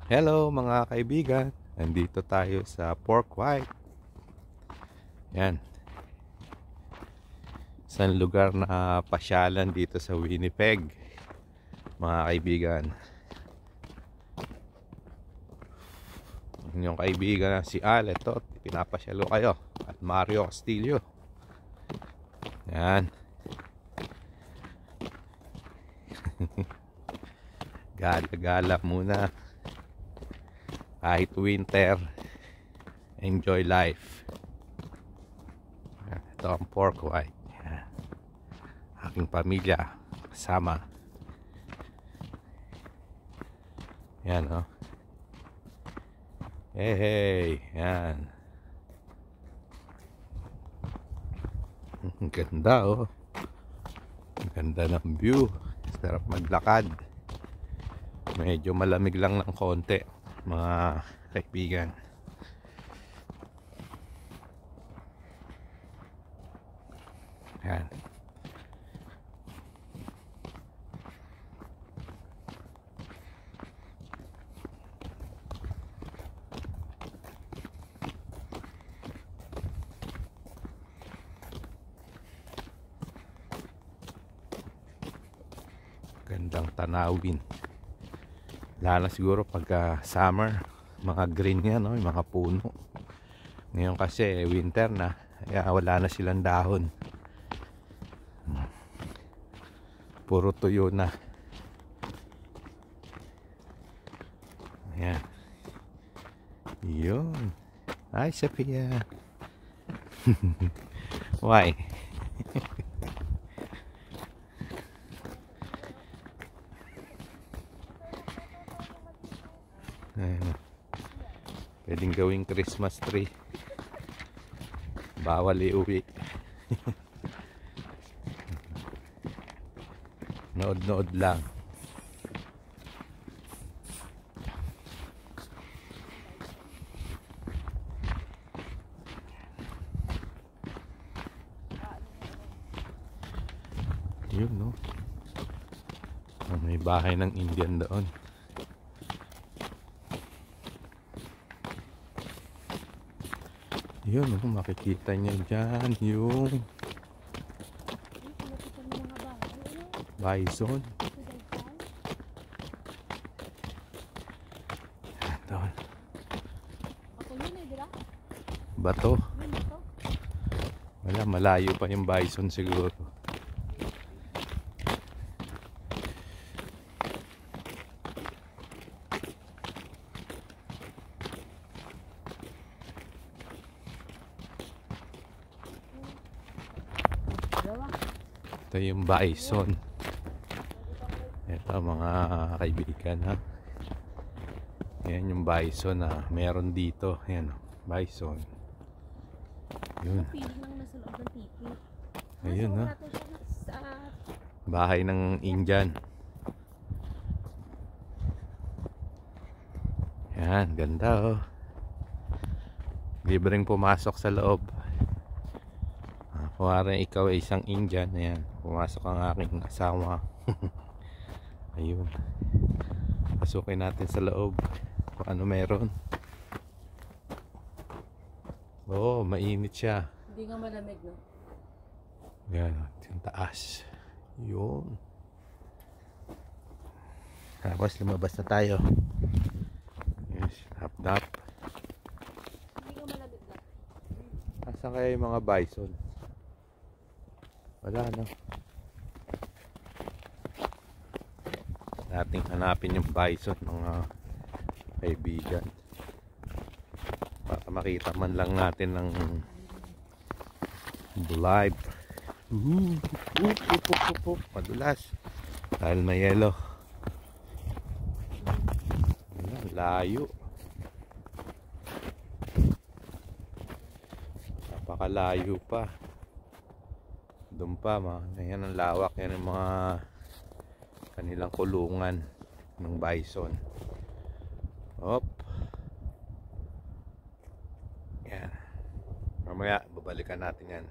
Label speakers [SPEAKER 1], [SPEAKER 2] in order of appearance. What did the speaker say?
[SPEAKER 1] Hello mga kaibigan, nandito tayo sa Pork White. Yan, isang lugar na pasyalan dito sa Winnipeg, mga kaibigan. Inyong kaibigan na si Al, ito, pinapasyalo kayo. At Mario Castillo. Yan. Gala-gala muna. Kahit winter, enjoy life. Ito ang Pork White. Aking pamilya kasama. Yan, oh. Hey, yan. Ang ganda, oh. Ang ganda ng view. Sarap maglakad. Medyo malamig lang ng konti, mga kaibigan. Yan. Gandang tanawin. Lalo siguro pagka summer, mga green yan, no? Yung mga puno. Ngayon kasi winter na, kaya wala na silang dahon. Puro tuyo na. Ayan. Yun. Hi, Sophia. Why? Ayan. Pwedeng gawing Christmas tree. Bawal iuwi. Nood-nood lang. Yun, no? May bahay ng Indian doon. Yun, no? Makikita niyo dyan yung bison. Doon. Bato. Wala, malayo pa yung bison siguro. Ito yung bison. Ito mga kaibigan, ha. Yan yung bison na meron dito. Yan, bison. Yun. Ayun, ha. Bahay ng Indian. Yan, ganda, oh. Libreng pumasok sa loob. Kuwari ikaw ay isang Indian, ayan, pumasok ang aking asawa. Ayun, pasukin natin sa loob kung ano meron. Oo, mainit siya.
[SPEAKER 2] Hindi nga malamig, no?
[SPEAKER 1] Yan, yung taas. Yun. Tapos lumabas na tayo. Yes, hap-dap.
[SPEAKER 2] Hindi nga malamig na.
[SPEAKER 1] Asan kaya yung mga bison? Wala, no? Nating hanapin yung bison, mga kaibigan, para makita man lang natin ng live. Madulas dahil may yelo. Layo, napakalayo pa. Doon pa, yan ang lawak. Yan ang mga kanilang kulungan ng bison. Hop. Yan. Mamaya babalikan natin yan.